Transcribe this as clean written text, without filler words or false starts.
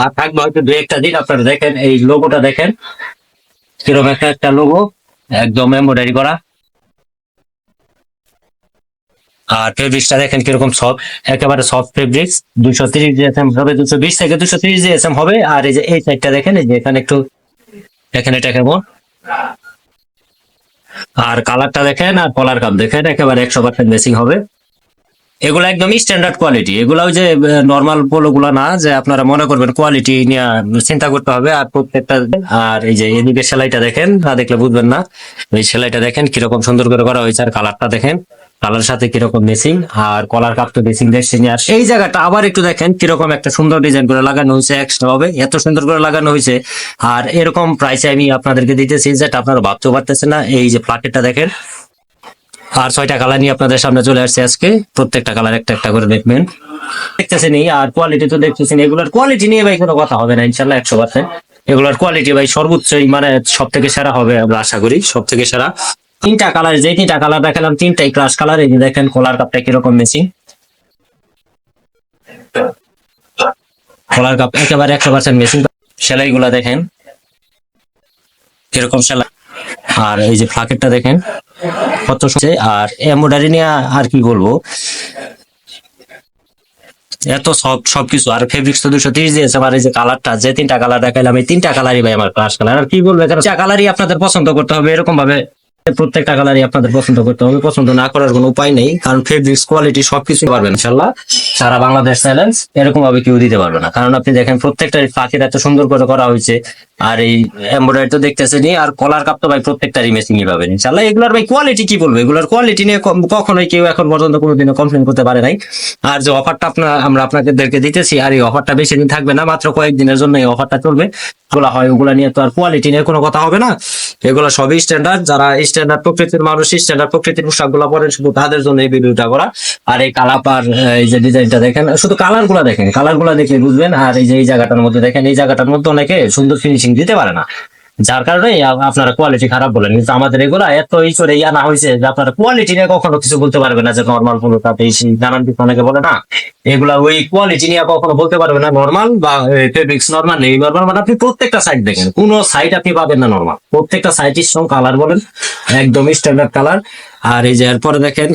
আর থাকবে হয়তো দু একটা দিন। আপনারা দেখেন এই লোগোটা দেখেন কিরকম একটা একটা লোগো, একদম এমব্রয়ডারি করা। আর ফেব্রিক্সটা দেখেন কিরকম সফট, একেবারে সফট ফেব্রিক্স। 230 জিএসএম হবে, 220 থেকে 230 জিএসএম হবে। আর এই যে এই সাইডটা দেখেন, এই যে এখানে একটু দেখেন এটা কেমন। আর কালারটা দেখেন আর কলার কাপ দেখেন, একেবারে 100% মেসিং হবে। এগুলো একদম স্ট্যান্ডার্ড কোয়ালিটি। এগুলো ওই যে নর্মাল পোলো গুলা না যে আপনারা মনে করবেন কোয়ালিটি নিয়ে চিন্তা করতে হবে। আর প্রত্যেকটা, আর এই যে এদিকে সেলাইটা দেখেন, না দেখলে বুঝবেন না। এই সেলাইটা দেখেন কিরকম সুন্দর করে করা হয়েছে। আর কালারটা দেখেন, কালার সাথে কিরকম মেসিং। আর কলার কাপ তো মেসিং দেখছি। আর এই জায়গাটা আবার একটু দেখেন কিরকম একটা সুন্দর ডিজাইন করে লাগানো হয়েছে, এক্সট্রা হবে এত সুন্দর করে লাগানো হয়েছে। আর এরকম প্রাইসে আমি আপনাদেরকে দিতেছি যেটা আপনারা ভাবতেও পারতেছেন না। এই যে প্লাকেটটা দেখেন, আর 6টা কালার নিয়ে আপনাদের সামনে চলে আসছে আজকে। প্রত্যেকটা কালার একটা একটা করে দেখবেন, দেখতেছেন। আর কোয়ালিটি তো দেখতেছেন। এগুলোর কোয়ালিটি নিয়ে ভাই কোনো কথা হবে না ইনশাল্লাহ, 100%। এগুলোর কোয়ালিটি ভাই সর্বোচ্চই, মানে সব থেকে সেরা হবে আমরা আশা করি, সব থেকে সেরা। তিনটা কালার, যে তিনটা কালার দেখালাম তিনটাই ক্রাশ কালার। এই যে দেখেন কলার কাপটা কিরকম মেসিং, কলার কাপ একেবারে 100% মেসিং। সেলাই গুলা দেখেন কিরকম সেলাই। আর এই যে ফ্লাকেটটা দেখেন কত সুন্দর। আর এমব্রয়ডারি নিয়ে আর কি বলবো, এত সব সবকিছু। আর ফেব্রিক্স তো 230 দিয়েছে। আর এই যে কালারটা, যে তিনটা কালার দেখাইলাম, এই তিনটা কালারই ভাই আমার ক্রাশ কালার। আর কি বলবো, এখানে কালারই আপনাদের পছন্দ করতে হবে এরকম ভাবে। প্রত্যেকটা কালারই আপনাদের পছন্দ করতে হবে, পছন্দ না করার কোনো উপায় নেই। কারণ ফেব্রিক্স কোয়ালিটি সবকিছু পারবেন ইনশাল্লাহ। সারা বাংলাদেশ চ্যালেঞ্জ, এরকম ভাবে কেউ দিতে পারবে না। কারণ আপনি দেখেন প্রত্যেকটা ফাঁকির এত সুন্দর করে করা হয়েছে। আর এই এমব্রয়ডারি তো দেখতেছেনই। আর কলার কাপ তো ভাই প্রত্যেকটারই মেসিংই পাবেন ইনশাল্লাহ। এগুলোর ভাই কোয়ালিটি কি বলবো, এগুলোর কোয়ালিটি নিয়ে কখনোই কেউ এখন পর্যন্ত কোনোদিনও কমপ্লেন করতে পারে নাই। আর যে অফারটা আমরা আপনাদেরকে দিতেছি, আর এই অফারটা বেশি দিন থাকবে না, মাত্র কয়েকদিনের জন্য এই অফারটা চলবে। ওগুলা হয় ওগুলা নিয়ে তো আর কোয়ালিটি নিয়ে কোনো কথা হবে না। এগুলো সবই স্ট্যান্ডার্ড। যারা স্ট্যান্ডার্ড প্রকৃতির মানুষ, স্ট্যান্ডার্ড প্রকৃতির পোশাক গুলা পরেন, শুধু তাদের জন্য এই ভিডিওটা করা। আর এই কালার আর এই যে ডিজাইনটা দেখেন, শুধু কালার গুলা দেখেন, কালার গুলা দেখে বুঝবেন। আর এই যে এই জায়গাটার মধ্যে দেখেন, এই জায়গাটার মধ্যে অনেকে সুন্দর ফিনিশিং দিতে পারে না, যার কারণে আপনারা কোয়ালিটি খারাপ বলেন। কিন্তু আমাদের এগুলা এত করে না হয়েছে যে আপনারা কোয়ালিটি নিয়ে কখনো কিছু বলতে পারবে না। যে নর্মাল পোলোটা বেশি নানান কিছু অনেকে বলে না, এগুলা ওই কোয়ালিটি নিয়ে কখনো বলতে পারবে না। নর্মাল বা ফেব্রিক্স নর্মাল নেই, নর্মাল মানে আপনি প্রত্যেকটা সাইড দেখেন, কোন সাইড আপনি পাবেন না নর্মাল। প্রত্যেকটা সাইড কালার বলেন একদম স্ট্যান্ডার্ড কালার। আর এই যে এরপরে দেখেন